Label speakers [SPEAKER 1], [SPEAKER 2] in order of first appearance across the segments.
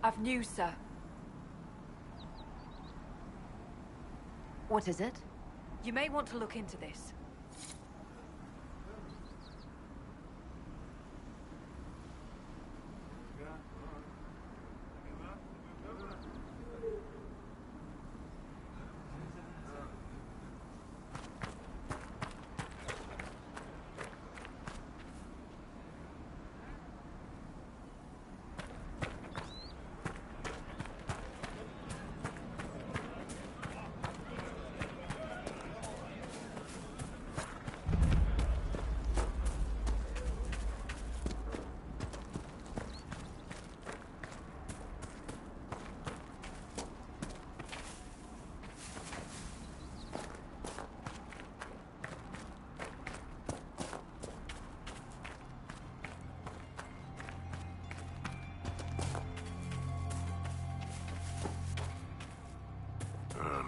[SPEAKER 1] I've news, sir.
[SPEAKER 2] What is it?
[SPEAKER 1] You may want to look into this.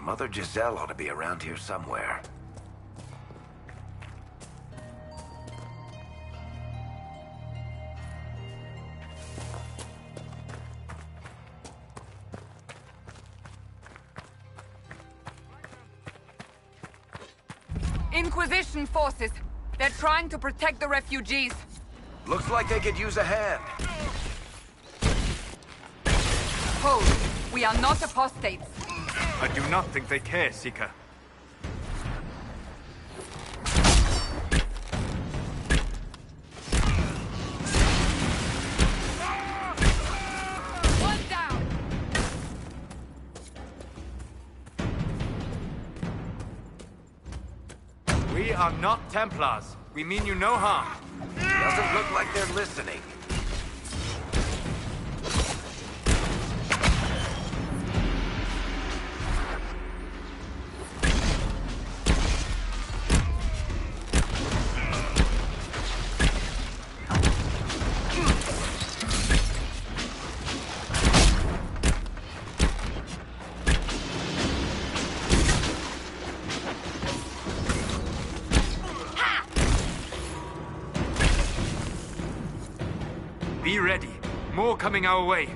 [SPEAKER 3] Mother Giselle ought to be around here somewhere.
[SPEAKER 1] Inquisition forces. They're trying to protect the refugees.
[SPEAKER 3] Looks like they could use a hand.
[SPEAKER 1] Hold. We are not apostates.
[SPEAKER 4] I do not think they care, Seeker.
[SPEAKER 1] One down!
[SPEAKER 4] We are not Templars. We mean you no harm.
[SPEAKER 3] Doesn't look like they're listening.
[SPEAKER 4] Be ready. More coming our way.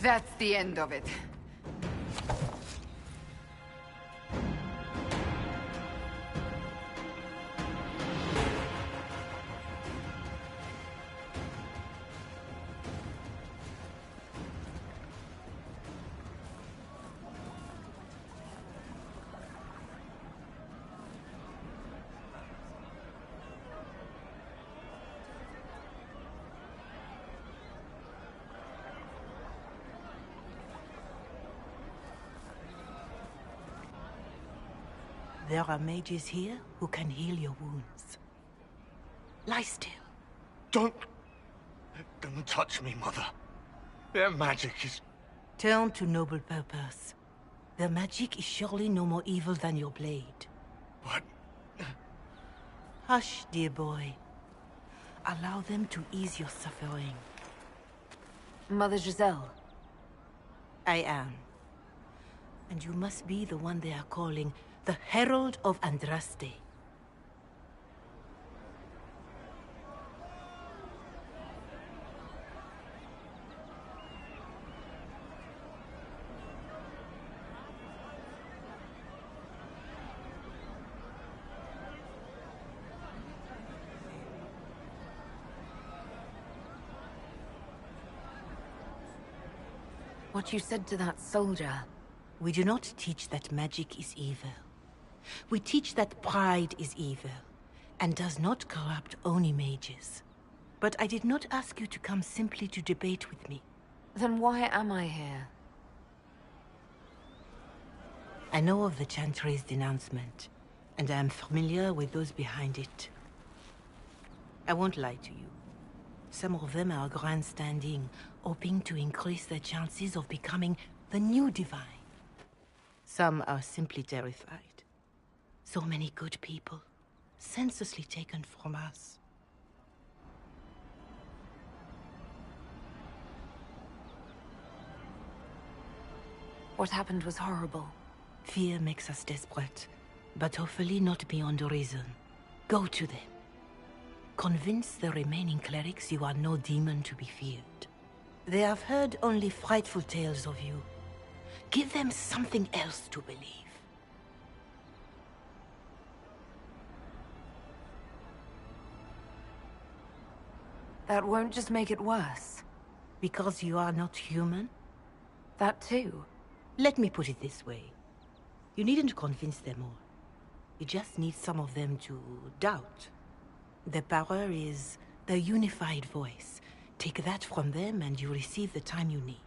[SPEAKER 1] That's the end of it.
[SPEAKER 2] There are mages here who can heal your wounds. Lie still.
[SPEAKER 5] Don't touch me, Mother. Their magic is...
[SPEAKER 2] Turn to noble purpose. Their magic is surely no more evil than your blade.
[SPEAKER 5] But...
[SPEAKER 2] Hush, dear boy. Allow them to ease your suffering.
[SPEAKER 1] Mother Giselle.
[SPEAKER 2] I am. And you must be the one they are calling the Herald of Andraste. What you said to that soldier. We do not teach that magic is evil. We teach that pride is evil, and does not corrupt only mages. But I did not ask you to come simply to debate with me.
[SPEAKER 1] Then why am I here?
[SPEAKER 2] I know of the Chantry's denouncement, and I am familiar with those behind it. I won't lie to you. Some of them are grandstanding, hoping to increase their chances of becoming the new divine. Some are simply terrified. So many good people, senselessly taken from us.
[SPEAKER 1] What happened was horrible.
[SPEAKER 2] Fear makes us desperate, but hopefully not beyond reason. Go to them. Convince the remaining clerics you are no demon to be feared. They have heard only frightful tales of you. Give them something else to believe.
[SPEAKER 1] That won't just make it worse.
[SPEAKER 2] Because you are not human?
[SPEAKER 1] That too.
[SPEAKER 2] Let me put it this way. You needn't convince them all. You just need some of them to doubt. The power is the unified voice. Take that from them and you receive the time you need.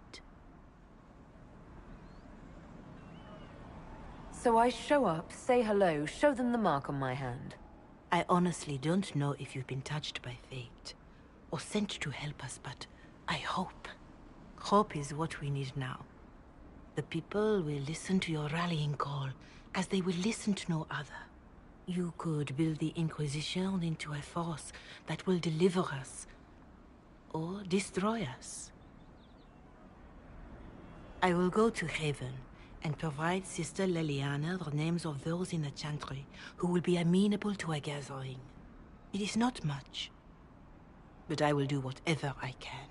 [SPEAKER 1] So I show up, say hello, show them the mark on my hand.
[SPEAKER 2] I honestly don't know if you've been touched by fate, or sent to help us, but I hope. Hope is what we need now. The people will listen to your rallying call, as they will listen to no other. You could build the Inquisition into a force that will deliver us, or destroy us. I will go to Haven, and provide Sister Leliana the names of those in the Chantry who will be amenable to a gathering. It is not much, but I will do whatever I can.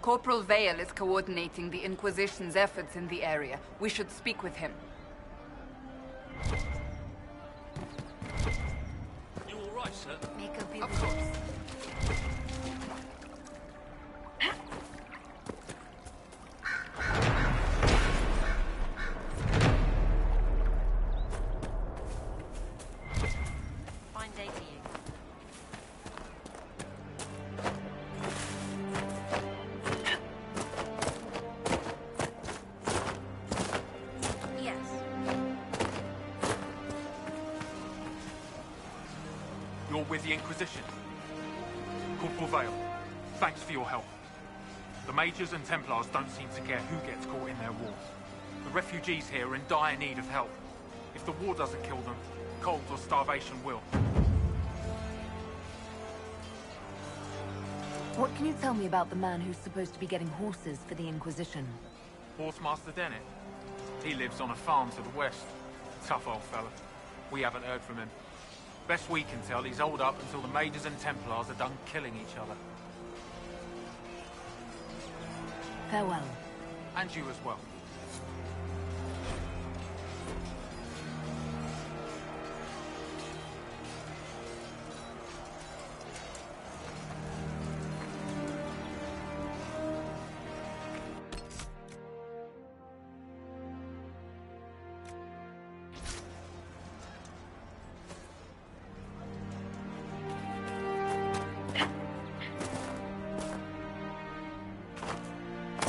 [SPEAKER 1] Corporal Vale is coordinating the Inquisition's efforts in the area. We should speak with him.
[SPEAKER 6] You all right, sir?
[SPEAKER 1] Make a bit of course.
[SPEAKER 2] Fine day to you. Yes.
[SPEAKER 4] You're with the Inquisition. Corporal Vale, thanks for your help. The Mages and Templars don't seem to care who gets caught in their wars. The refugees here are in dire need of help. If the war doesn't kill them, cold or starvation will.
[SPEAKER 1] What can you tell me about the man who's supposed to be getting horses for the Inquisition?
[SPEAKER 4] Horsemaster Dennett. He lives on a farm to the west. Tough old fella. We haven't heard from him. Best we can tell, he's holed up until the Mages and Templars are done killing each other.
[SPEAKER 1] Farewell.
[SPEAKER 4] And you as well.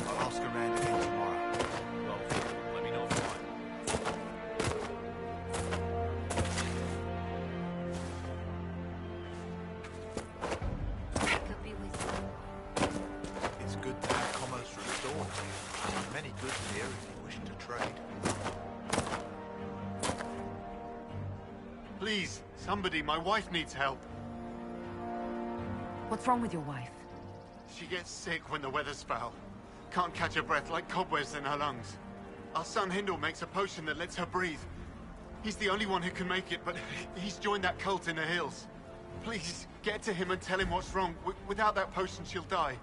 [SPEAKER 3] I'll ask around again tomorrow.
[SPEAKER 6] Well, let me know if you
[SPEAKER 2] Could be with
[SPEAKER 7] It's good to have commerce restored. There's many goods here if you wish to trade.
[SPEAKER 5] Please, somebody, my wife needs help.
[SPEAKER 1] What's wrong with your wife?
[SPEAKER 5] She gets sick when the weather's foul. Can't catch her breath, like cobwebs in her lungs. Our son Hindle makes a potion that lets her breathe. He's the only one who can make it, but he's joined that cult in the hills. Please, get to him and tell him what's wrong. Without that potion, she'll die.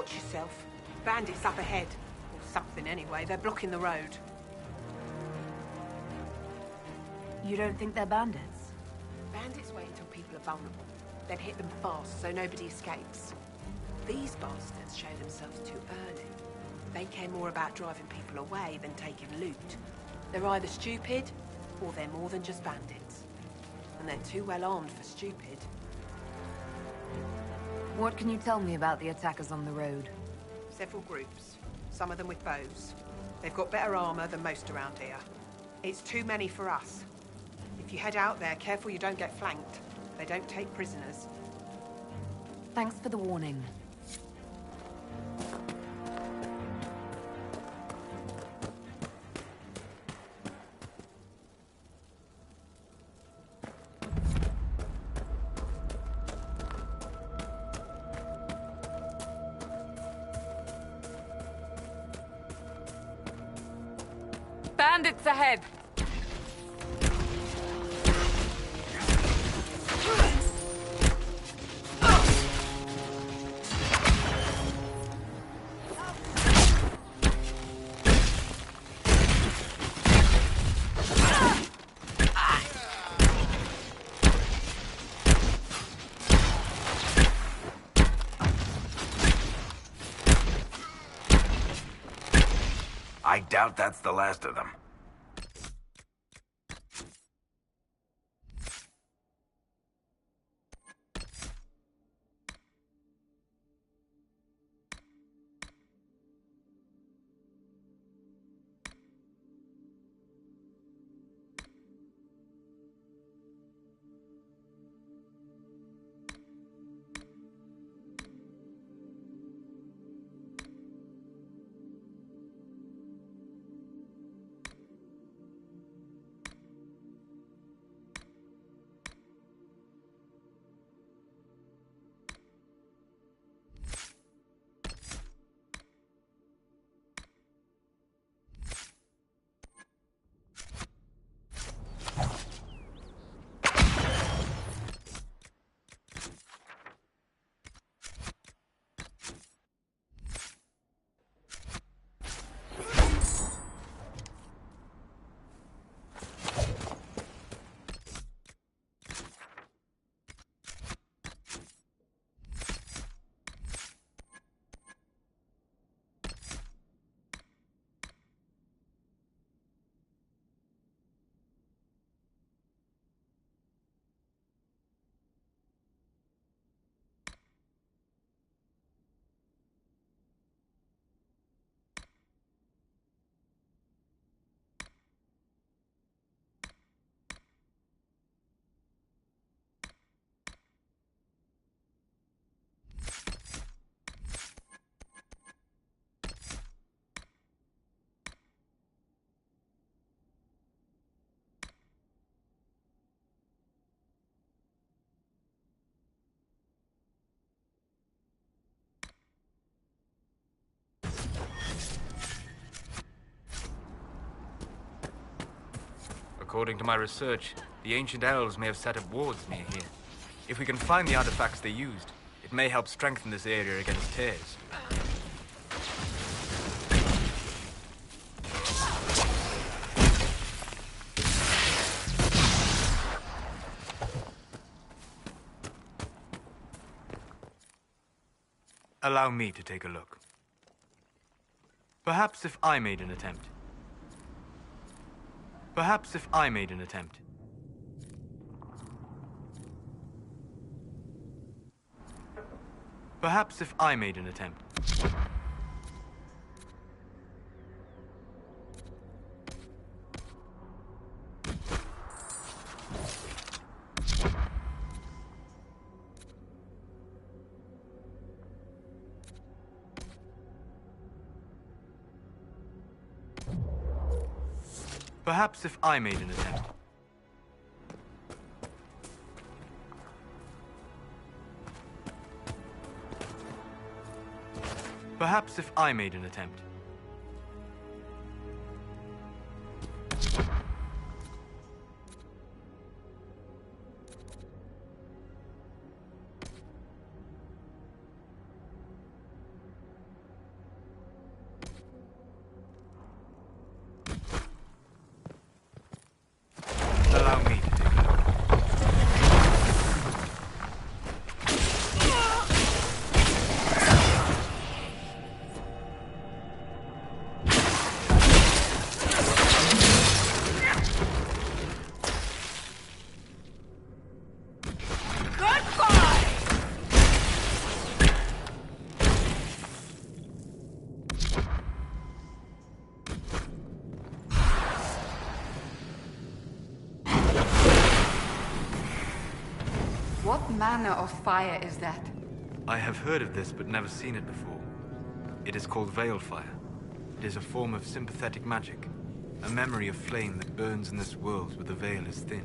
[SPEAKER 8] Watch yourself. Bandits up ahead. Or something anyway. They're blocking the road.
[SPEAKER 1] You don't think they're bandits?
[SPEAKER 8] Bandits wait until people are vulnerable. Then hit them fast so nobody escapes. These bastards show themselves too early. They care more about driving people away than taking loot. They're either stupid, or they're more than just bandits. And they're too well armed for stupid.
[SPEAKER 1] What can you tell me about the attackers on the road?
[SPEAKER 8] Several groups. Some of them with bows. They've got better armor than most around here. It's too many for us. If you head out there, careful you don't get flanked. They don't take prisoners.
[SPEAKER 1] Thanks for the warning. Bandits ahead!
[SPEAKER 9] I doubt that's the last of them.
[SPEAKER 10] According to my research, the ancient elves may have set up wards near here. If we can find the artifacts they used, it may help strengthen this area against tears. Allow me to take a look. Perhaps if I made an attempt. Perhaps if I made an attempt. Perhaps if I made an attempt. Perhaps if I made an attempt. Perhaps if I made an attempt.
[SPEAKER 1] What manner of fire is that?
[SPEAKER 10] I have heard of this, but never seen it before. It is called Veil Fire. It is a form of sympathetic magic. A memory of flame that burns in this world where the veil is thin.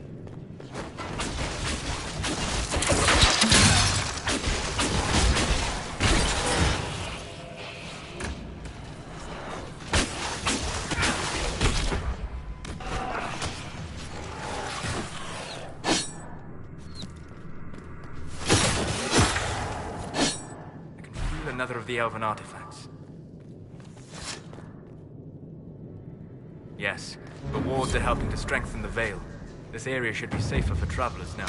[SPEAKER 10] I can feel another of the elven artifacts. Yes, the wards are helping to strengthen the veil. This area should be safer for travelers now.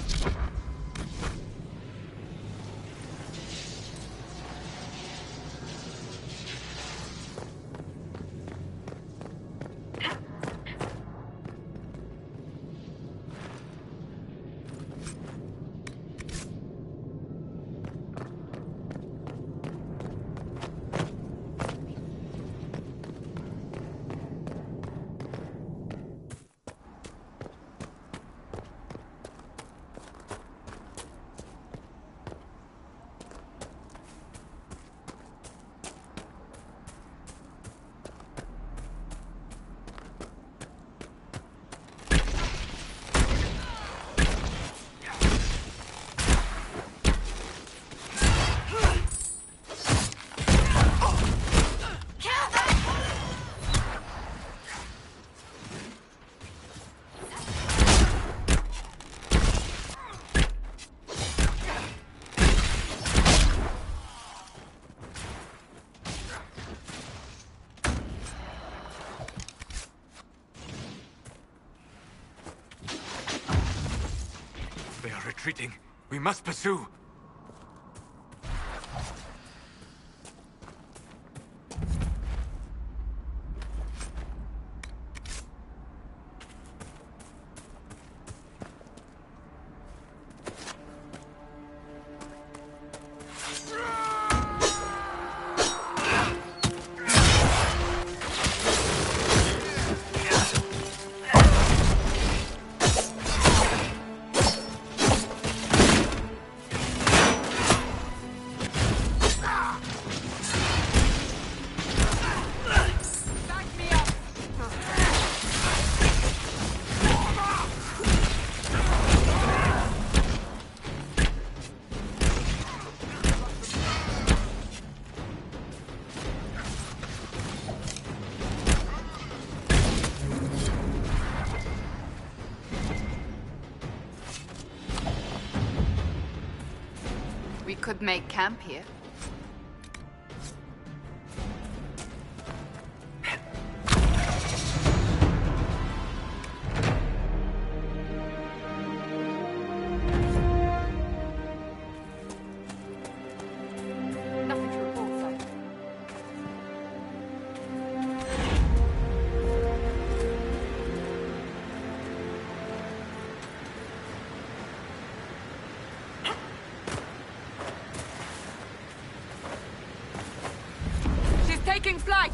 [SPEAKER 10] They are retreating. We must pursue.
[SPEAKER 1] We could make camp here. Nothing to report, sir. Taking flight!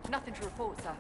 [SPEAKER 1] Nothing to report, sir.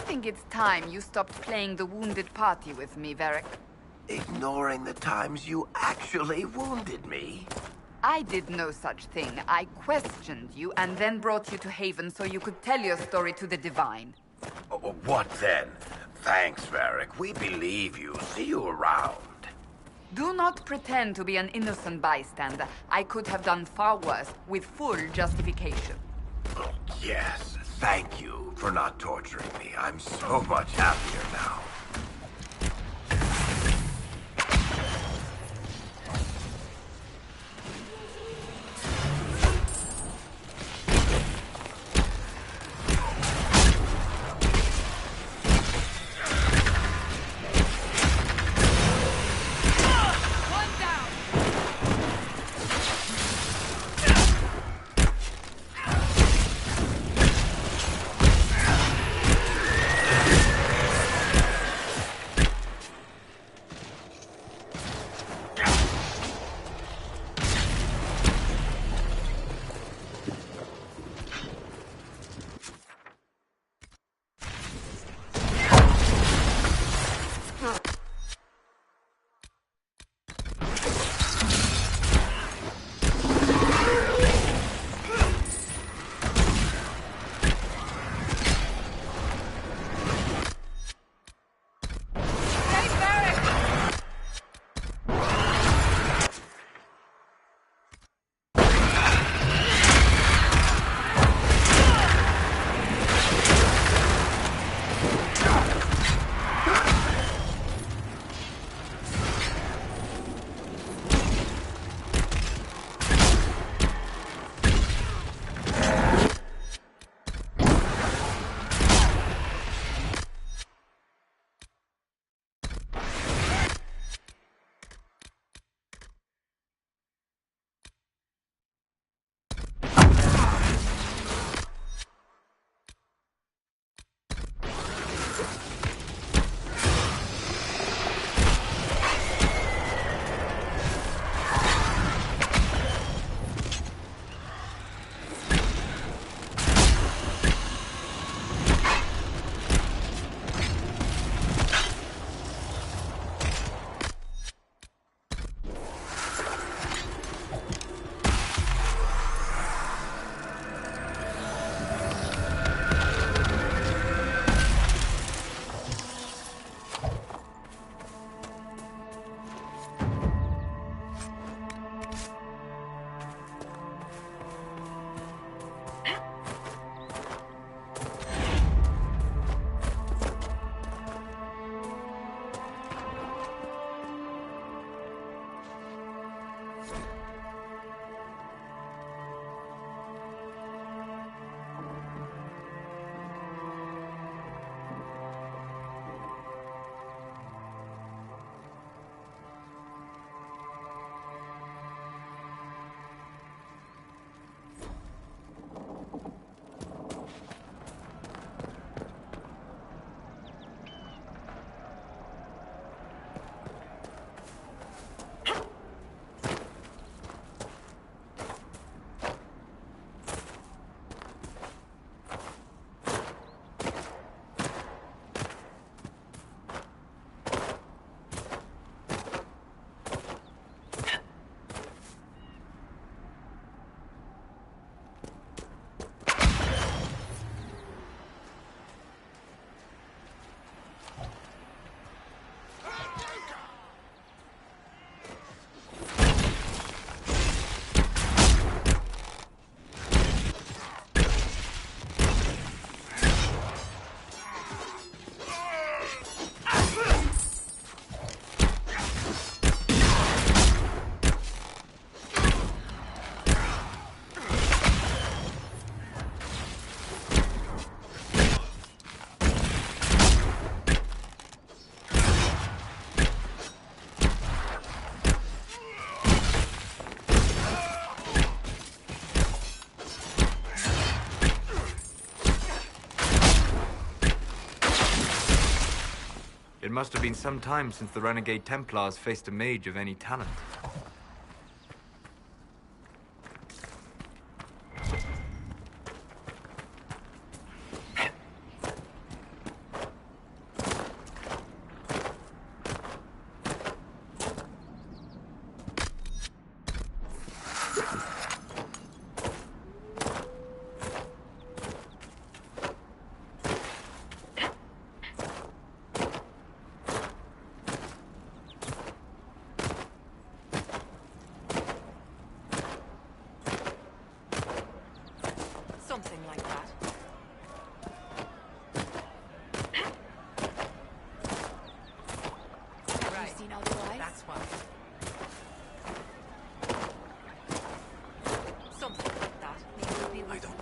[SPEAKER 1] think it's time you stopped playing the wounded party with me, Varric.
[SPEAKER 9] Ignoring the times you actually wounded me?
[SPEAKER 1] I did no such thing. I questioned you and then brought you to Haven so you could tell your story to the Divine.
[SPEAKER 9] What then? Thanks, Varric. We believe you. See you around.
[SPEAKER 1] Do not pretend to be an innocent bystander. I could have done far worse, with full justification.
[SPEAKER 9] Yes, thank you for not torturing me. I'm so much happier now.
[SPEAKER 10] It must have been some time since the Renegade Templars faced a mage of any talent.
[SPEAKER 1] mean otherwise?
[SPEAKER 8] That's why.
[SPEAKER 1] Something like that. Maybe we'll be able
[SPEAKER 7] I
[SPEAKER 1] to...
[SPEAKER 7] don't.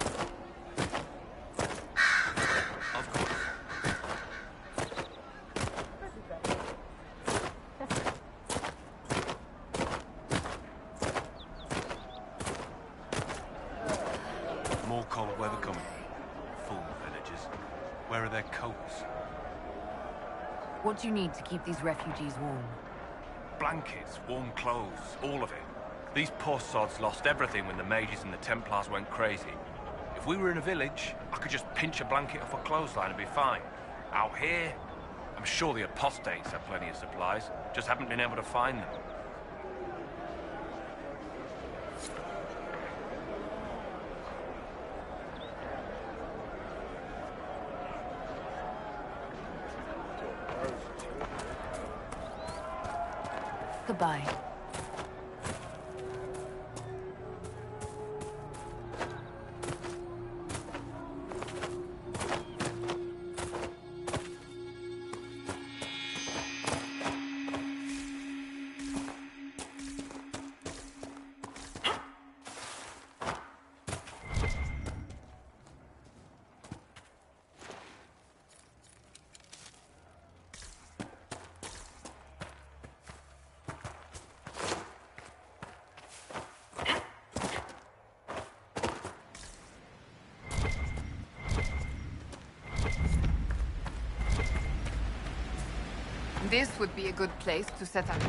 [SPEAKER 7] Of course. More cold weather coming. Fool villagers. Where are their coats?
[SPEAKER 11] What do you need to keep these refugees warm?
[SPEAKER 6] Blankets, warm clothes, all of it. These poor sods lost everything when the mages and the Templars went crazy. If we were in a village, I could just pinch a blanket off a clothesline and be fine. Out here, I'm sure the apostates have plenty of supplies, just haven't been able to find them.
[SPEAKER 11] Goodbye.
[SPEAKER 1] This would be a good place to set up.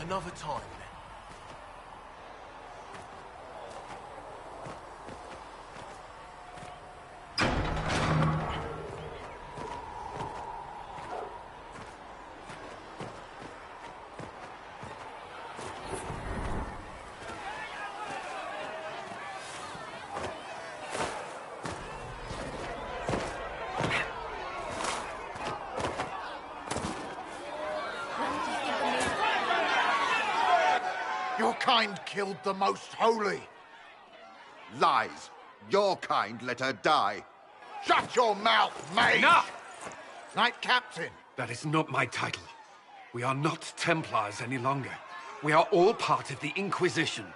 [SPEAKER 7] Another time, then.
[SPEAKER 3] Your kind killed the most holy.
[SPEAKER 12] Lies. Your kind let her die.
[SPEAKER 3] Shut your mouth, mate!
[SPEAKER 13] Enough!
[SPEAKER 3] Knight Captain.
[SPEAKER 13] That is not my title. We are not Templars any longer. We are all part of the Inquisition.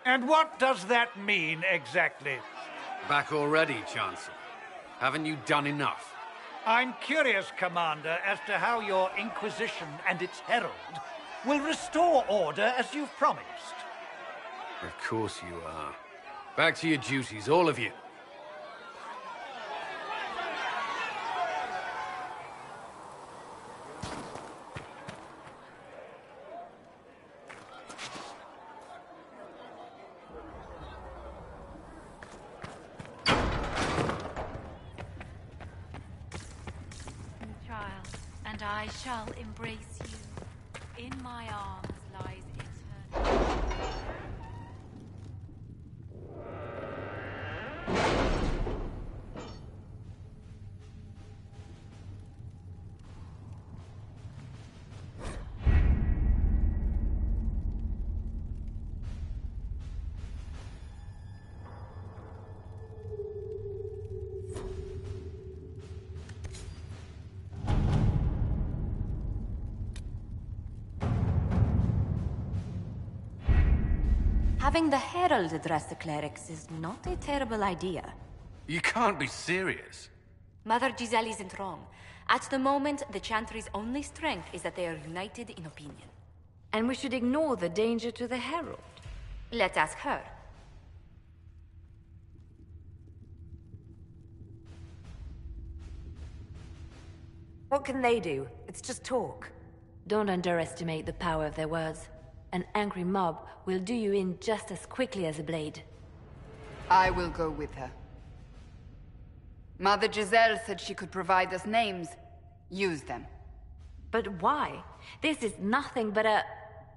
[SPEAKER 14] And what does that mean, exactly?
[SPEAKER 13] Back already, Chancellor. Haven't you done enough?
[SPEAKER 14] I'm curious, Commander, as to how your Inquisition and its herald will restore order as you've promised.
[SPEAKER 13] Of course you are. Back to your duties, all of you.
[SPEAKER 15] Child, and I shall embrace you. In my arms lies eternity.
[SPEAKER 11] Having the Herald address the clerics is not a terrible idea.
[SPEAKER 6] You can't be serious.
[SPEAKER 11] Mother Giselle isn't wrong. At the moment, the Chantry's only strength is that they are united in opinion.
[SPEAKER 15] And we should ignore the danger to the Herald.
[SPEAKER 11] Let's ask her.
[SPEAKER 15] What can they do? It's just talk. Don't underestimate the power of their words. An angry mob will do you in just as quickly as a blade.
[SPEAKER 1] I will go with her. Mother Giselle said she could provide us names. Use them.
[SPEAKER 15] But why? This is nothing but a...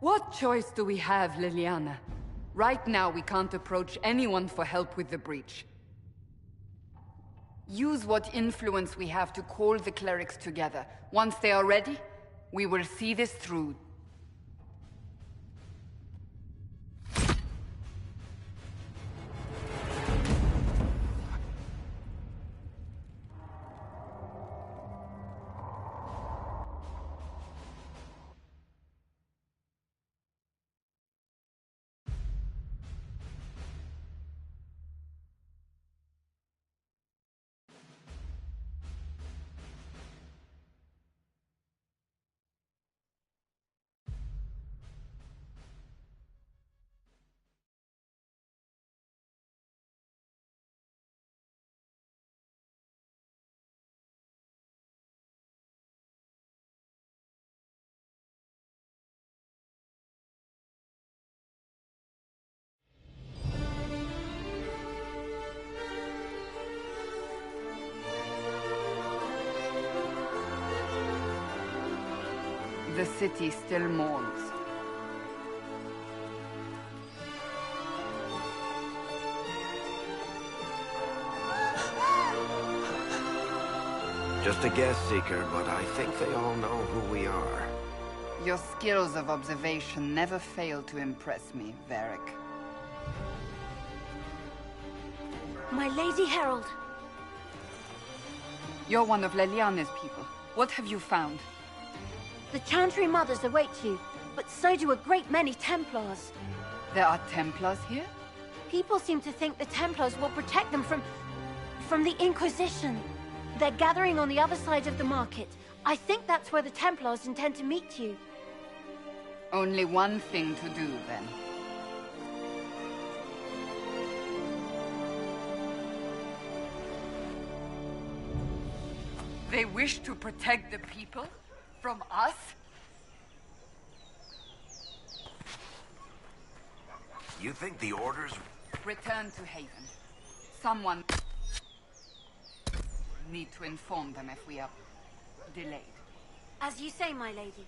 [SPEAKER 1] What choice do we have, Liliana? Right now, we can't approach anyone for help with the breach. Use what influence we have to call the clerics together. Once they are ready, we will see this through. The city still mourns.
[SPEAKER 9] Just a guest seeker, but I think they all know who we are.
[SPEAKER 1] Your skills of observation never fail to impress me, Varric.
[SPEAKER 15] My Lady Herald!
[SPEAKER 1] You're one of Leliana's people. What have you found?
[SPEAKER 15] The Chantry Mothers await you, but so do a great many Templars.
[SPEAKER 1] There are Templars here?
[SPEAKER 15] People seem to think the Templars will protect them from the Inquisition. They're gathering on the other side of the market. I think that's where the Templars intend to meet you.
[SPEAKER 1] Only one thing to do, then. They wish to protect the people? From us?
[SPEAKER 9] You think the orders...
[SPEAKER 1] Return to Haven. Someone... need to inform them if we are delayed.
[SPEAKER 15] As you say, my lady.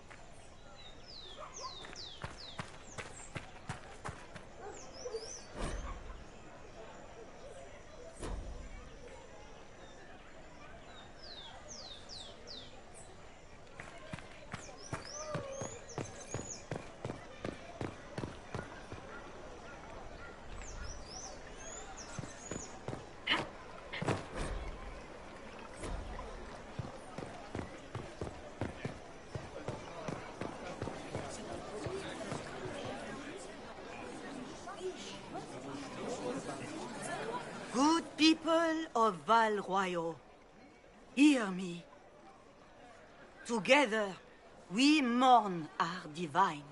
[SPEAKER 2] Good people of Val Royal, hear me. Together, we mourn our divine.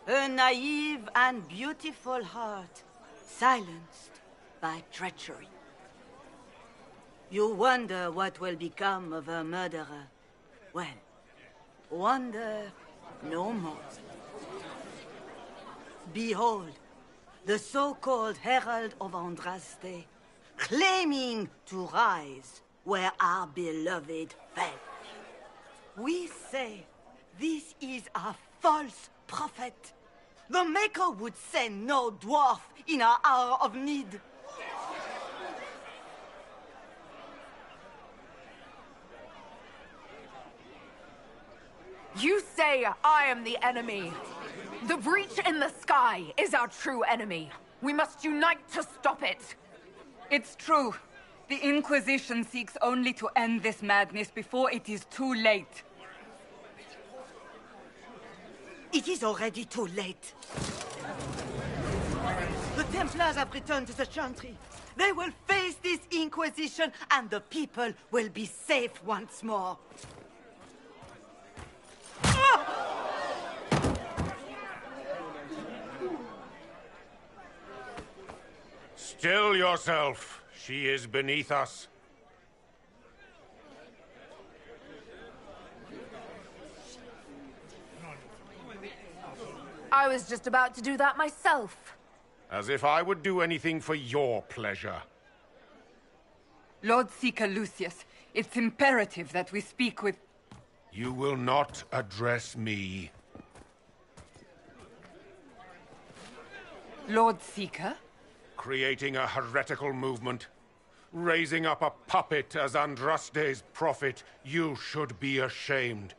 [SPEAKER 2] A naive and beautiful heart, silenced by treachery. You wonder what will become of a murderer. Well, wonder no more. Behold, the so-called Herald of Andraste, claiming to rise where our beloved fell. We say this is a false prophet. The Maker would send no dwarf in our hour of need.
[SPEAKER 8] You say I am the enemy. The breach in the sky is our true enemy. We must unite to stop it.
[SPEAKER 1] It's true. The Inquisition seeks only to end this madness before it is too late.
[SPEAKER 2] It is already too late. The Templars have returned to the Chantry. They will face this Inquisition, and the people will be safe once more.
[SPEAKER 16] Still yourself. She is beneath us.
[SPEAKER 8] I was just about to do that myself.
[SPEAKER 16] As if I would do anything for your pleasure.
[SPEAKER 1] Lord Seeker Lucius, it's imperative that we speak with...
[SPEAKER 16] You will not address me.
[SPEAKER 1] Lord Seeker?
[SPEAKER 16] Creating a heretical movement. Raising up a puppet as Andraste's prophet. You should be ashamed.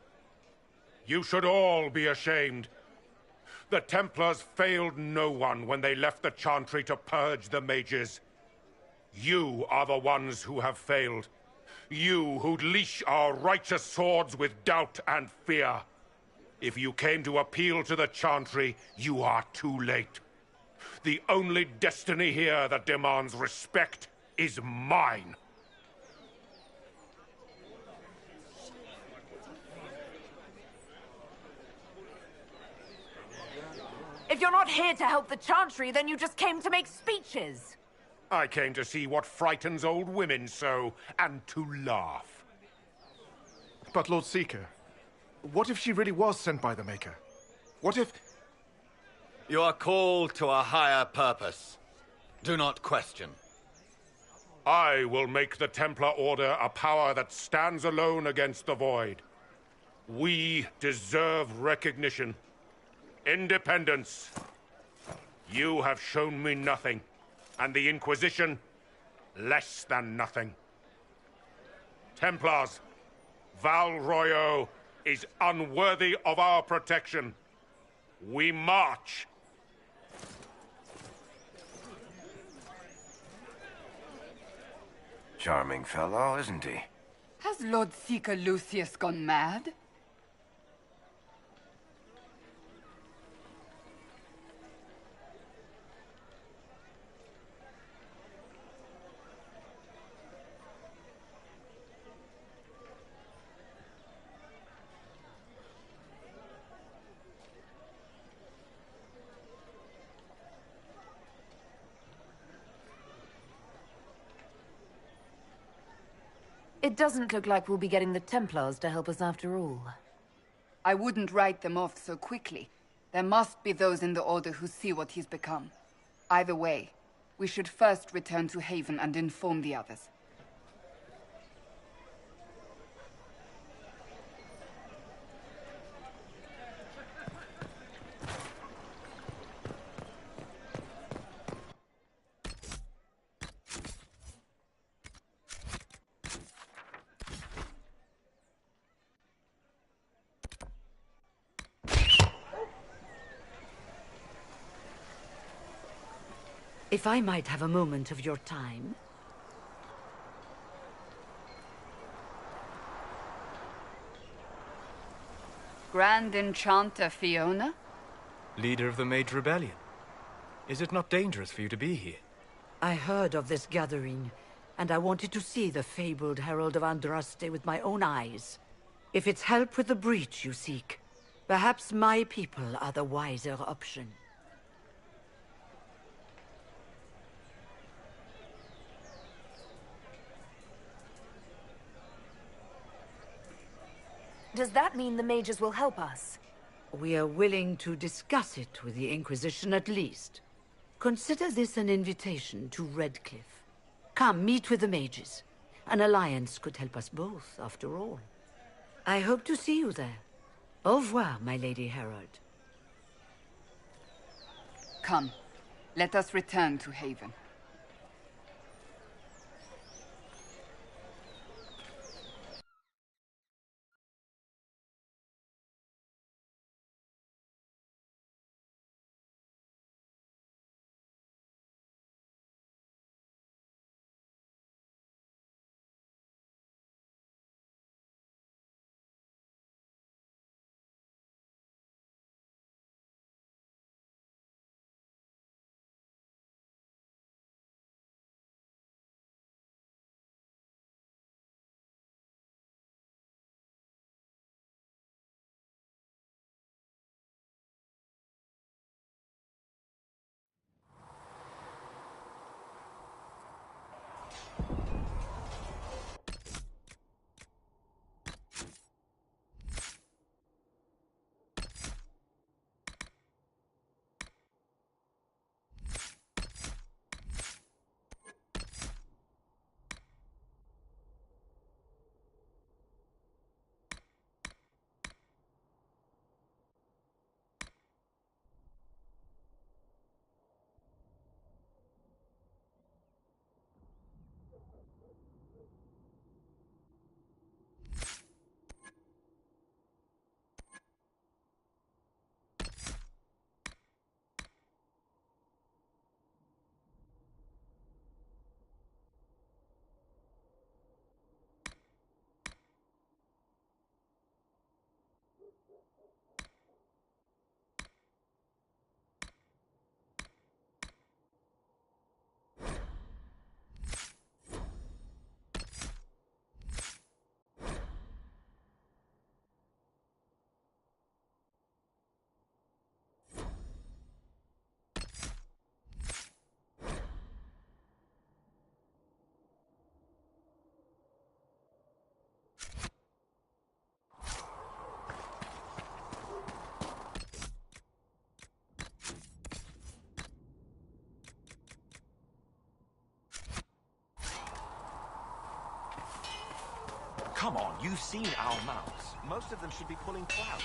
[SPEAKER 16] You should all be ashamed. The Templars failed no one when they left the Chantry to purge the mages. You are the ones who have failed. You who'd leash our righteous swords with doubt and fear. If you came to appeal to the Chantry, you are too late. The only destiny here that demands respect is mine.
[SPEAKER 8] If you're not here to help the Chantry, then you just came to make speeches.
[SPEAKER 16] I came to see what frightens old women so, and to laugh.
[SPEAKER 17] But Lord Seeker, what if she really was sent by the Maker? What if...
[SPEAKER 18] You are called to a higher purpose. Do not question.
[SPEAKER 16] I will make the Templar Order a power that stands alone against the Void. We deserve recognition. Independence. You have shown me nothing, and the Inquisition, less than nothing. Templars, Val Royo is unworthy of our protection. We march.
[SPEAKER 9] Charming fellow, isn't he?
[SPEAKER 1] Has Lord Seeker Lucius gone mad?
[SPEAKER 8] It doesn't look like we'll be getting the Templars to help us after all.
[SPEAKER 1] I wouldn't write them off so quickly. There must be those in the Order who see what he's become. Either way, we should first return to Haven and inform the others.
[SPEAKER 19] If I might have a moment of your time.
[SPEAKER 1] Grand Enchanter Fiona?
[SPEAKER 10] Leader of the Mage Rebellion. Is it not dangerous for you to be here?
[SPEAKER 19] I heard of this gathering, and I wanted to see the fabled Herald of Andraste with my own eyes. If it's help with the breach you seek, perhaps my people are the wiser option.
[SPEAKER 20] Does that mean the mages will help us?
[SPEAKER 19] We are willing to discuss it with the Inquisition at least. Consider this an invitation to Redcliffe. Come, meet with the mages. An alliance could help us both, after all. I hope to see you there. Au revoir, my Lady Herald.
[SPEAKER 1] Come, let us return to Haven.
[SPEAKER 6] Come on, you've seen our mounts. Most of them should be pulling clouds.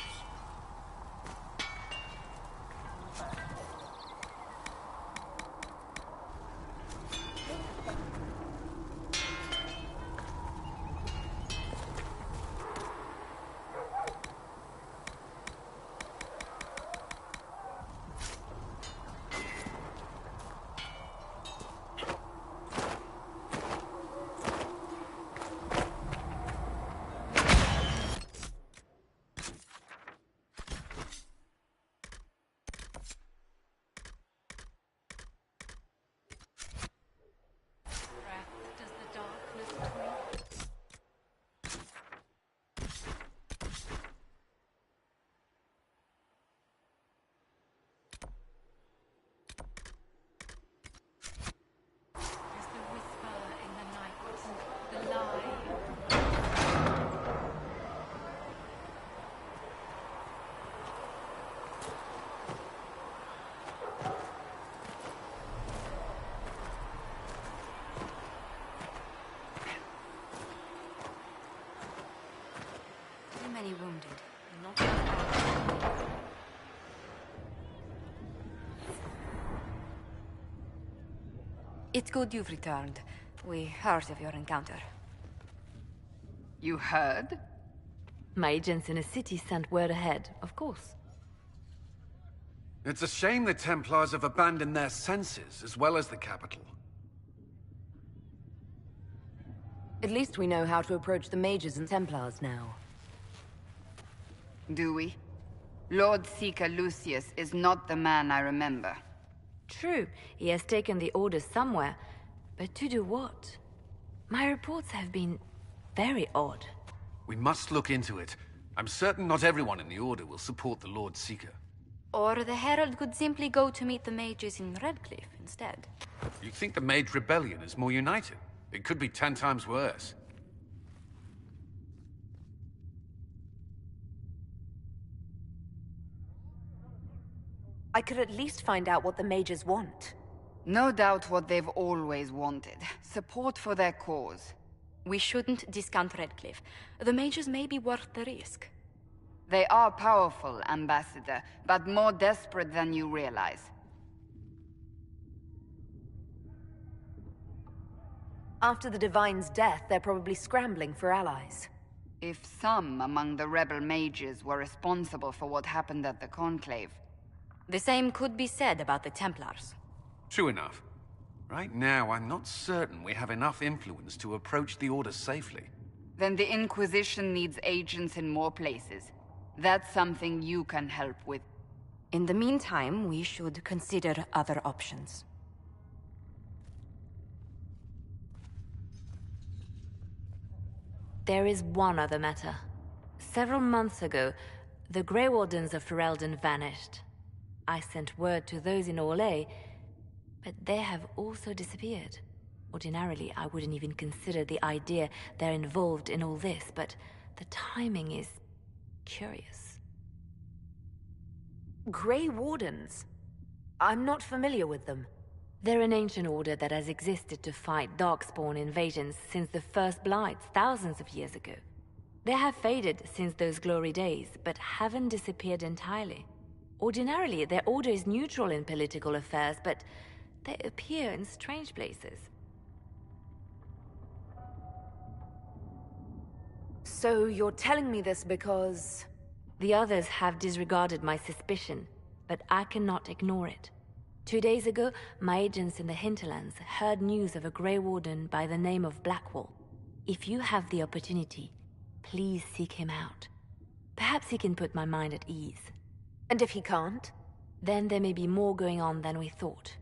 [SPEAKER 11] It's good you've returned. We heard of your encounter.
[SPEAKER 1] You heard?
[SPEAKER 21] My agents in the city sent word ahead, of course.
[SPEAKER 13] It's a shame the Templars have abandoned their senses, as well as the capital.
[SPEAKER 20] At least we know how to approach the mages and Templars now.
[SPEAKER 1] Do we? Lord Seeker Lucius is not the man I remember.
[SPEAKER 21] True, he has taken the Order somewhere, but to do what? My reports have been very odd.
[SPEAKER 13] We must look into it. I'm certain not everyone in the Order will support the Lord Seeker.
[SPEAKER 11] Or the Herald could simply go to meet the mages in Redcliffe instead.
[SPEAKER 13] You think the Mage Rebellion is more united? It could be 10 times worse.
[SPEAKER 20] I could at least find out what the mages want.
[SPEAKER 1] No doubt what they've always wanted. Support for their cause.
[SPEAKER 11] We shouldn't discount Redcliffe. The mages may be worth the risk.
[SPEAKER 1] They are powerful, Ambassador, but more desperate than you realize.
[SPEAKER 20] After the Divine's death, they're probably scrambling for allies.
[SPEAKER 1] If some among the rebel mages were responsible for what happened at the Conclave...
[SPEAKER 11] The same could be said about the Templars.
[SPEAKER 13] True enough. Right now, I'm not certain we have enough influence to approach the Order safely.
[SPEAKER 1] Then the Inquisition needs agents in more places. That's something you can help with.
[SPEAKER 11] In the meantime, we should consider other options.
[SPEAKER 21] There is one other matter. Several months ago, the Grey Wardens of Ferelden vanished. I sent word to those in Orlais, but they have also disappeared. Ordinarily, I wouldn't even consider the idea they're involved in all this, but the timing is curious.
[SPEAKER 20] Grey Wardens? I'm not familiar with them.
[SPEAKER 21] They're an ancient order that has existed to fight Darkspawn invasions since the First Blights thousands of years ago. They have faded since those glory days, but haven't disappeared entirely. Ordinarily, their order is neutral in political affairs, but they appear in strange places.
[SPEAKER 20] So you're telling me this because...
[SPEAKER 21] The others have disregarded my suspicion, but I cannot ignore it. 2 days ago, my agents in the hinterlands heard news of a Grey Warden by the name of Blackwall. If you have the opportunity, please seek him out. Perhaps he can put my mind at ease.
[SPEAKER 20] And if he can't?
[SPEAKER 21] Then there may be more going on than we thought.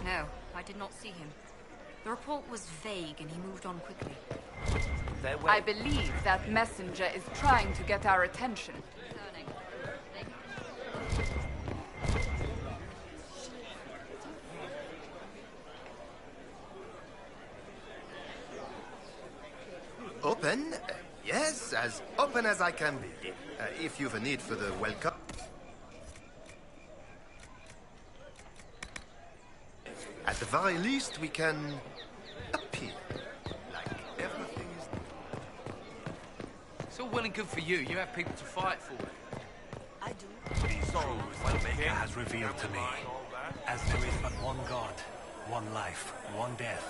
[SPEAKER 11] No, I did not see him. The report was vague and he moved on quickly.
[SPEAKER 1] I believe that messenger is trying to get our attention.
[SPEAKER 22] Open? Yes, as open as I can be. If you've a need for the welcome...
[SPEAKER 4] At the very least, we can appear like everything is.
[SPEAKER 13] It's all well and good for you. You have people to fight for.
[SPEAKER 15] I do.
[SPEAKER 22] These truths the Maker has revealed to me. As there is but one God, one life, one death.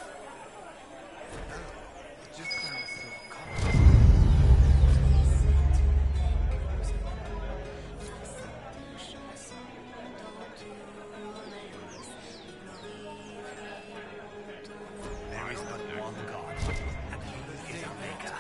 [SPEAKER 4] It just sounds so
[SPEAKER 22] There is but one God, and He is a Maker.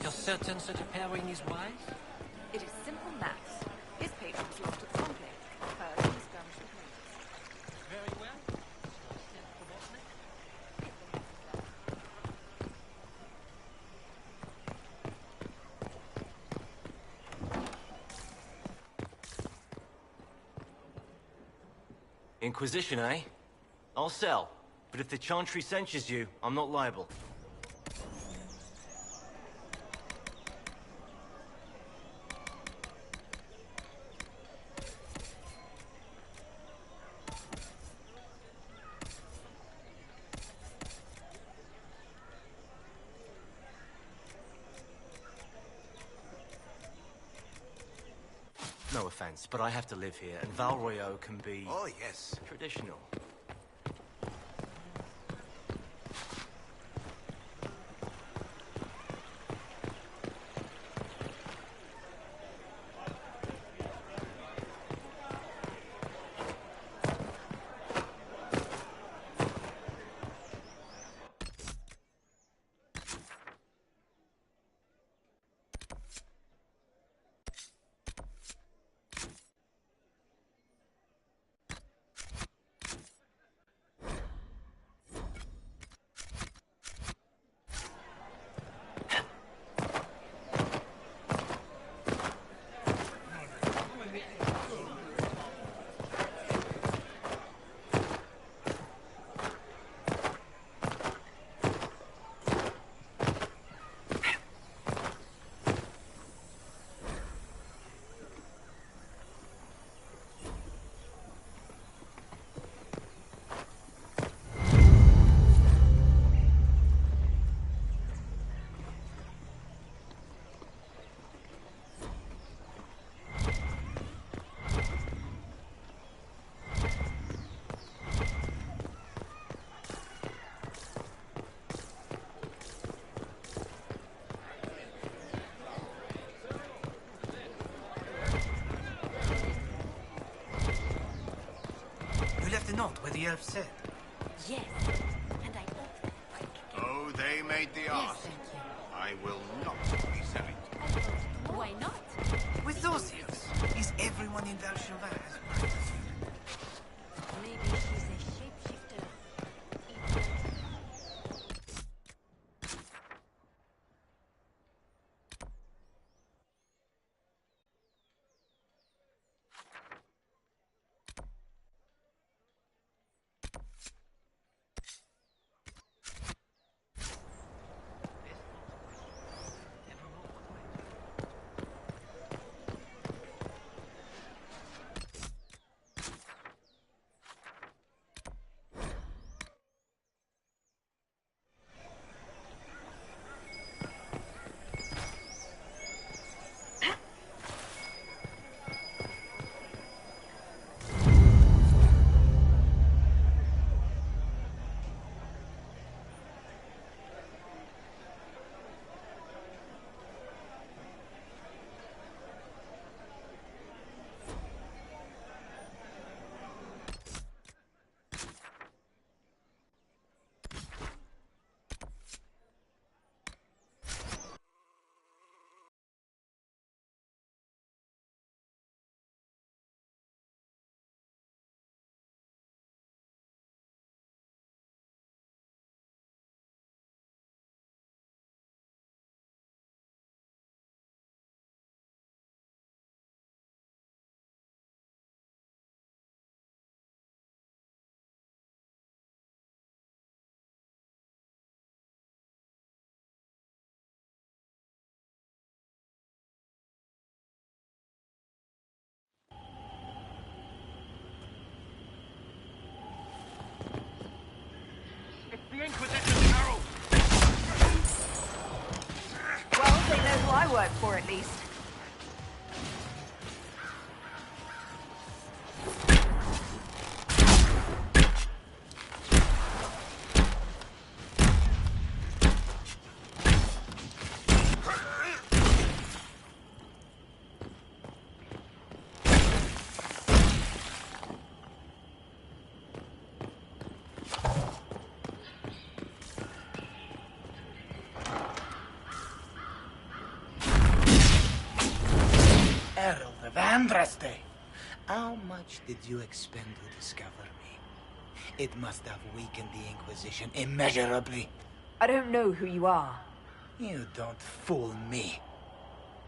[SPEAKER 23] You're certain Sir Perrin is wise?
[SPEAKER 24] It is simple maths. His patron was lost at the conflict. First, he skirmished with me.
[SPEAKER 23] Very well.
[SPEAKER 25] Inquisition, eh? I'll sell. But if the Chantry censures you, I'm not liable. No offense, but I have to live here, and Val Royeaux can be...
[SPEAKER 4] Oh, yes.
[SPEAKER 25] Traditional.
[SPEAKER 23] Not where the elf said.
[SPEAKER 15] Yes, and I thought...
[SPEAKER 3] Oh, they made the ask.
[SPEAKER 15] thank you.
[SPEAKER 3] I will not be selling.
[SPEAKER 15] Why not?
[SPEAKER 23] With those elves, is everyone in Val Chauvin as bright as you?
[SPEAKER 15] Maybe she's a shapeshifter.
[SPEAKER 24] I work for, at least.
[SPEAKER 23] Herald of Andraste. How much did you expend to discover me? It must have weakened the Inquisition immeasurably.
[SPEAKER 24] I don't know who you are.
[SPEAKER 23] You don't fool me.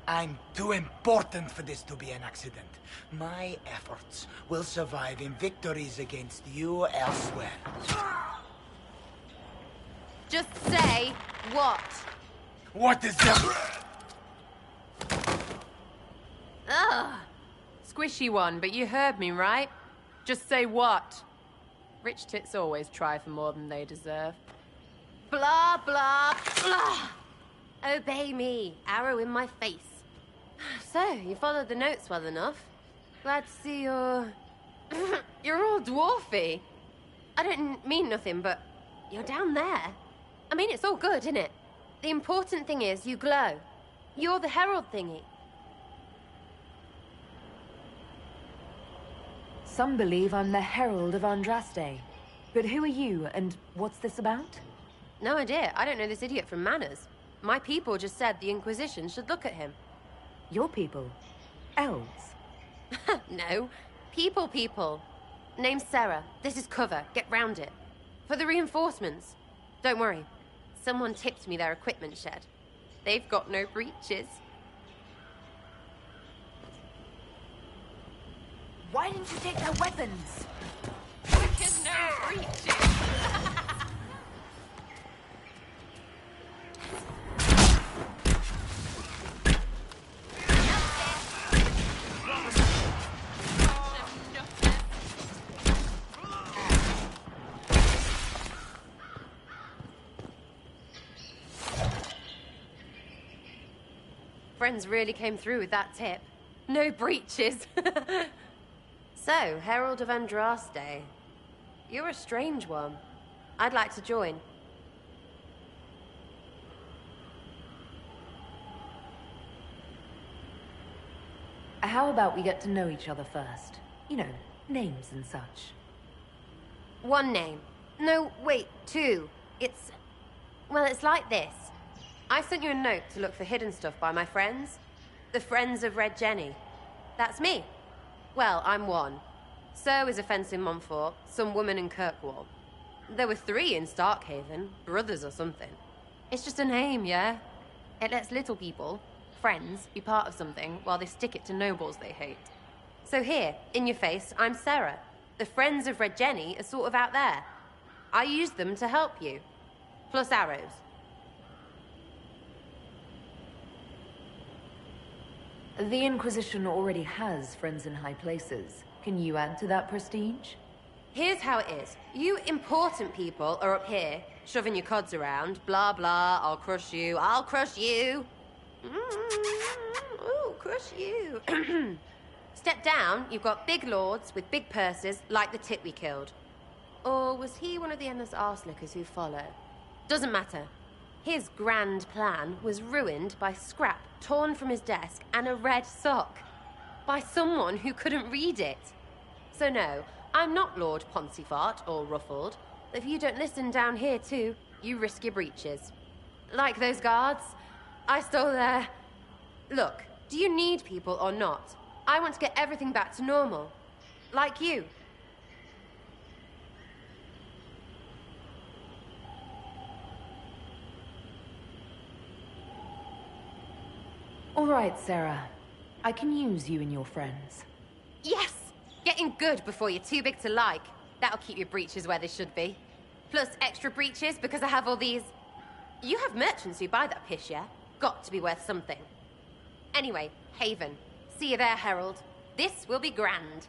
[SPEAKER 23] I'm too important for this to be an accident. My efforts will survive in victories against you elsewhere.
[SPEAKER 21] Just say what?
[SPEAKER 23] What is that?
[SPEAKER 21] Ugh!
[SPEAKER 8] Squishy one, but you heard me, right? Just say what? Rich tits always try for more than they deserve.
[SPEAKER 21] Blah, blah, blah! Obey me. Arrow in my face. So, you followed the notes well enough. Glad to see you're... you're all dwarfy. I don't mean nothing, but you're down there. I mean, it's all good, isn't it? The important thing is you glow. You're the herald thingy.
[SPEAKER 20] Some believe I'm the Herald of Andraste. But who are you, and what's this about?
[SPEAKER 21] No idea. I don't know this idiot from Manners. My people just said the Inquisition should look at him.
[SPEAKER 20] Your people? Elves?
[SPEAKER 21] No. People. Name's Sarah. This is cover. Get round it. For the reinforcements. Don't worry. Someone tipped me their equipment shed. They've got no breaches.
[SPEAKER 20] Why didn't you take their weapons?
[SPEAKER 21] Because no breaches. Friends really came through with that tip. No breaches. So, Herald of Andraste. You're a strange one. I'd like to join.
[SPEAKER 20] How about we get to know each other first? You know, names and such.
[SPEAKER 21] One name. No, wait, two. It's... well, it's like this. I sent you a note to look for hidden stuff by my friends. The Friends of Red Jenny. That's me. Well, I'm one. So is a fence in Montfort, some woman in Kirkwall. There were 3 in Starkhaven, brothers or something. It's just a name, yeah? It lets little people, friends, be part of something while they stick it to nobles they hate. So here, in your face, I'm Sarah. The Friends of Red Jenny are sort of out there. I use them to help you. Plus arrows.
[SPEAKER 20] The Inquisition already has friends in high places. Can you add to that prestige?
[SPEAKER 21] Here's how it is. You important people are up here, shoving your cods around. Blah, blah, I'll crush you, I'll crush you. Ooh, crush you. Step down, you've got big lords with big purses, like the tit we killed. Or was he one of the endless arse-lickers who follow? Doesn't matter. His grand plan was ruined by scrap torn from his desk and a red sock. By someone who couldn't read it. So no, I'm not Lord Poncefart or Ruffled. If you don't listen down here too, you risk your breeches. Like those guards, I stole their... Look, do you need people or not? I want to get everything back to normal. Like you.
[SPEAKER 20] All right, Sarah. I can use you and your friends.
[SPEAKER 21] Yes! Getting good before you're too big to like. That'll keep your breeches where they should be. Plus extra breeches because I have all these... You have merchants who buy that piss, yeah? Got to be worth something. Anyway, Haven. See you there, Herald. This will be grand.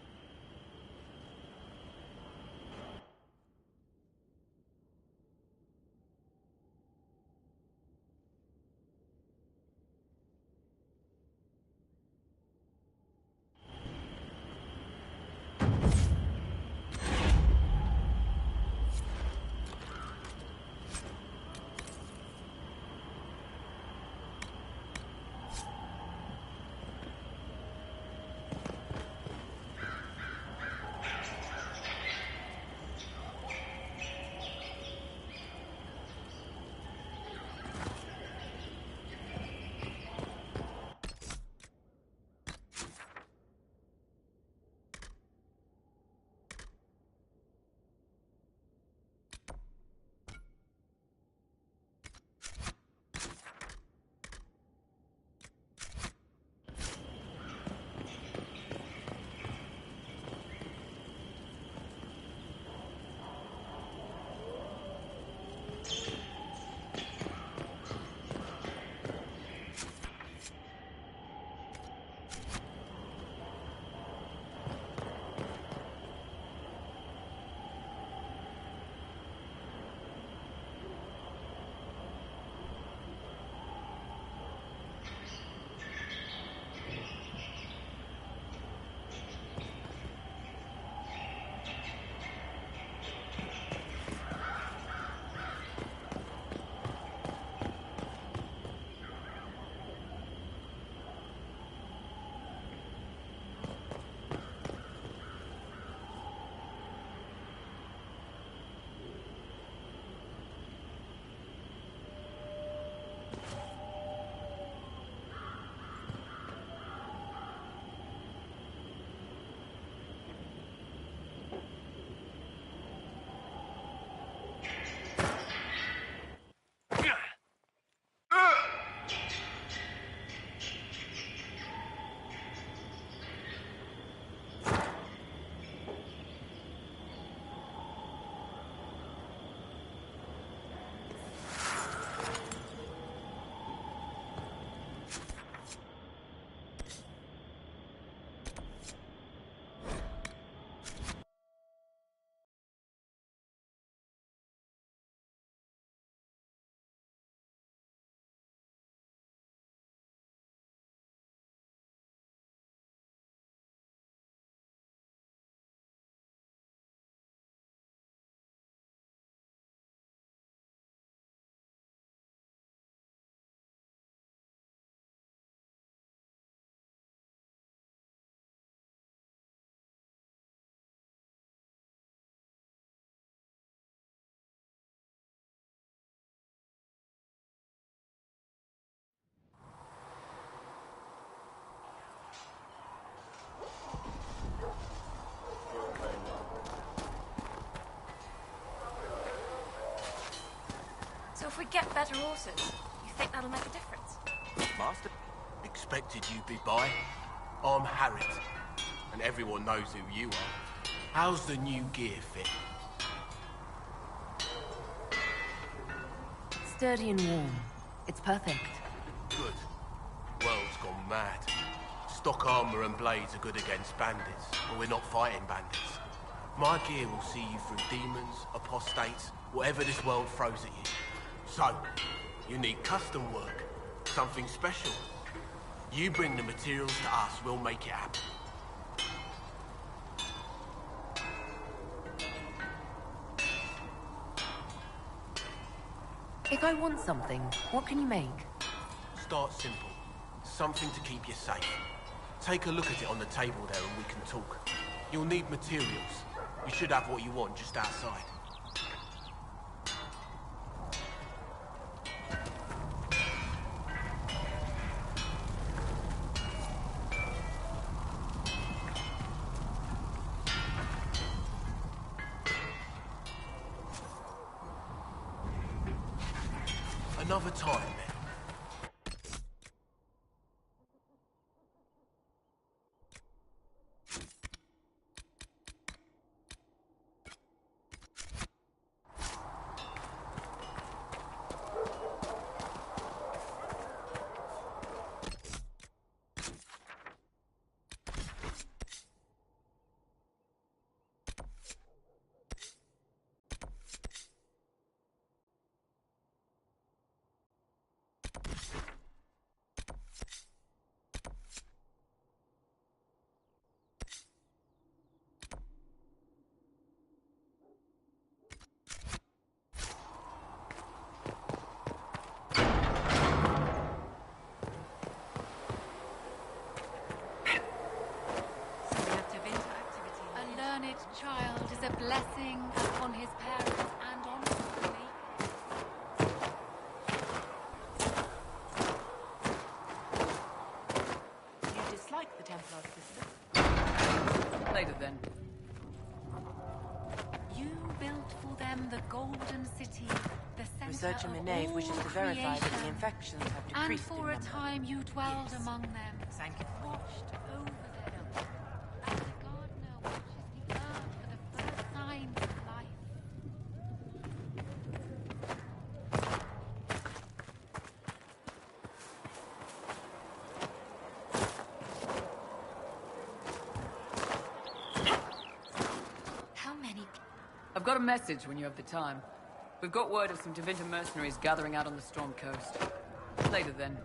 [SPEAKER 24] could get better horses. You think that'll make a difference?
[SPEAKER 2] Master, expected you'd be by. I'm Harriet, and everyone knows who you are. How's the new gear fit?
[SPEAKER 20] Sturdy and warm. It's perfect.
[SPEAKER 2] Good. World's gone mad. Stock armor and blades are good against bandits, but we're not fighting bandits. My gear will see you through demons, apostates, whatever this world throws at you. So, you need custom work, something special. You bring the materials to us, we'll make it happen.
[SPEAKER 20] If I want something, what can you make?
[SPEAKER 2] Start simple. Something to keep you safe. Take a look at it on the table there and we can talk. You'll need materials. You should have what you want just outside. Another time, then.
[SPEAKER 11] Child is a blessing upon his parents and on his family.
[SPEAKER 8] You dislike the Templar system?
[SPEAKER 5] Later then.
[SPEAKER 11] You built for them the Golden City, the center
[SPEAKER 8] Researcher
[SPEAKER 11] of
[SPEAKER 8] Minave
[SPEAKER 11] all
[SPEAKER 8] wishes to verify that the
[SPEAKER 11] creation.
[SPEAKER 8] infections have
[SPEAKER 11] And
[SPEAKER 8] decreased
[SPEAKER 11] for
[SPEAKER 8] in
[SPEAKER 11] a
[SPEAKER 8] number.
[SPEAKER 11] time you dwelled
[SPEAKER 8] Yes.
[SPEAKER 11] among them,
[SPEAKER 8] Thank you.
[SPEAKER 11] watched over them, as the gardener watches the earth for the first signs of life. How many?
[SPEAKER 5] I've got a message when you have the time. We've got word of some Tevinter mercenaries gathering out on the Storm Coast. Later then.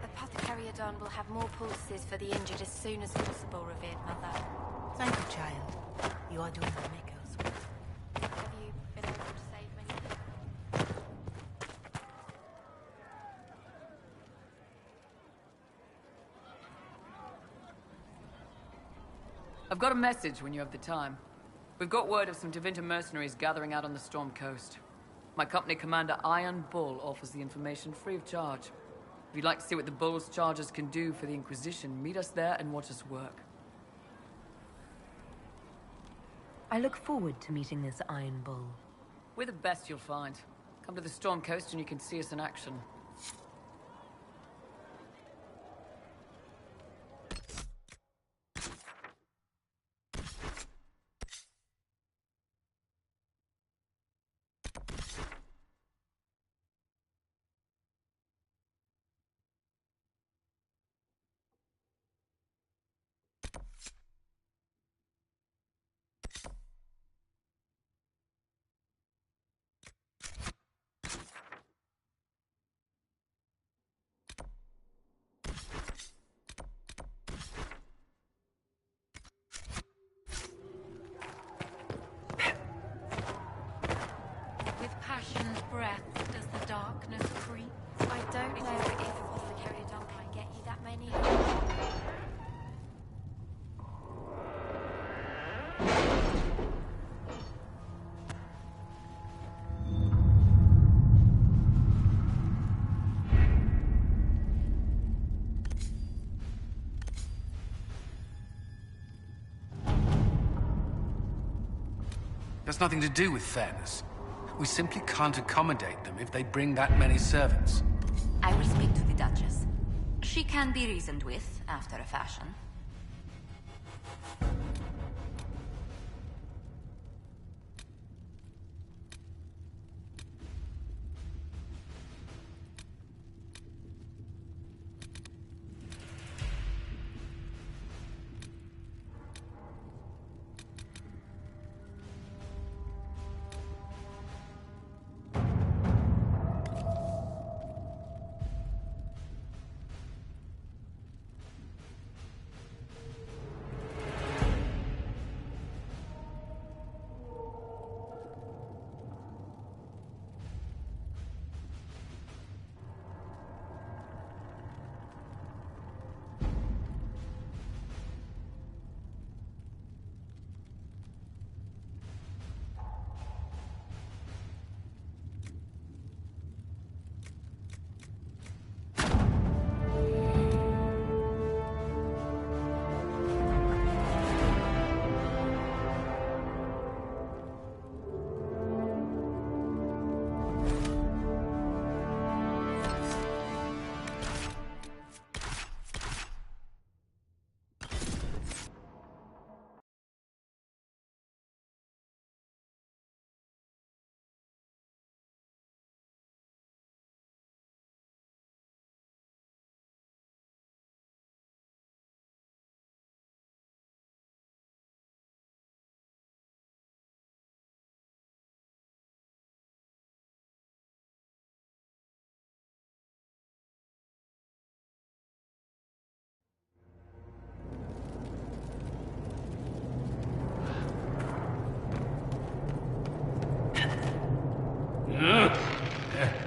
[SPEAKER 7] Apothecary Adon will have more pulses for the injured as soon as possible, revered mother.
[SPEAKER 8] Thank you, child. You are doing the Maker's work.
[SPEAKER 7] Have you been able to save many?
[SPEAKER 5] I've got a message when you have the time. We've got word of some Tevinter mercenaries gathering out on the Storm Coast. My company commander, Iron Bull, offers the information free of charge. If you'd like to see what the Bull's charges can do for the Inquisition, meet us there and watch us work.
[SPEAKER 20] I look forward to meeting this Iron Bull.
[SPEAKER 5] We're the best you'll find. Come to the Storm Coast and you can see us in action.
[SPEAKER 13] That's nothing to do with fairness. We simply can't accommodate them if they bring that many servants.
[SPEAKER 11] I will speak to the Duchess. She can be reasoned with, after a fashion.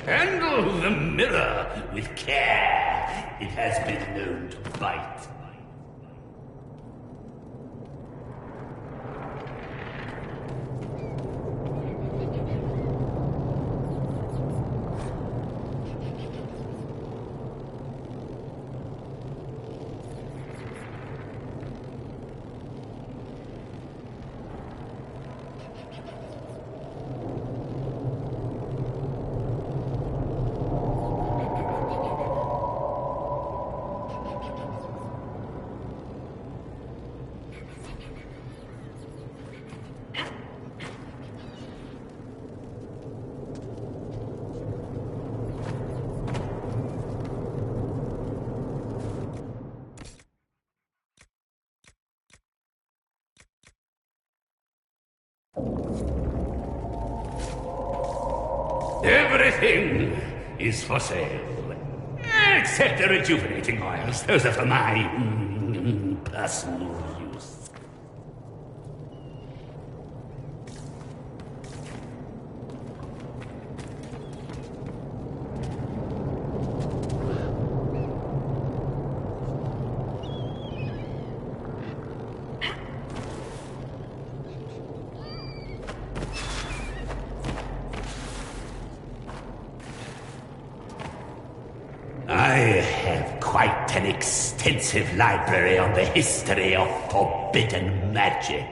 [SPEAKER 12] Handle the mirror with care. It has been known to bite. Everything is for sale. Except the rejuvenating oils. Those are for my personal use. I have quite an extensive library on the history of forbidden magic.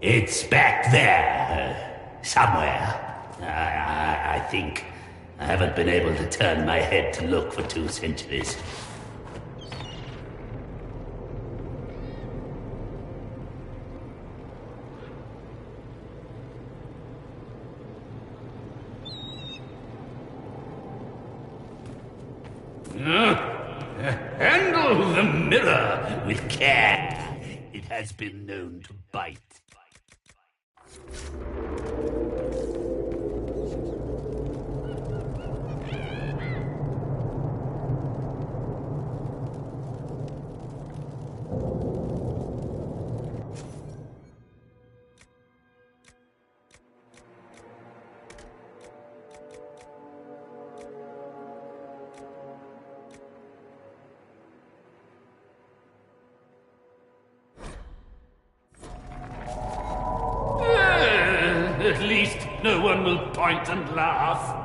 [SPEAKER 12] It's back there, somewhere. I think. I haven't been able to turn my head to look for 2 centuries. Handle the mirror with care. It has been known to bite. At least no one will point and laugh.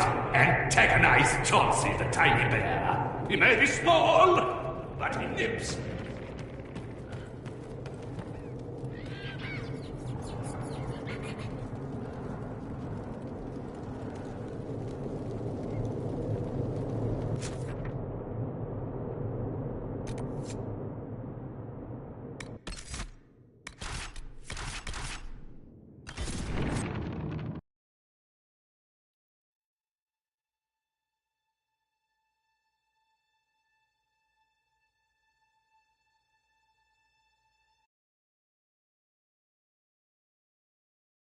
[SPEAKER 12] not antagonize Chauncey the tiny bear. He may be small, but he nips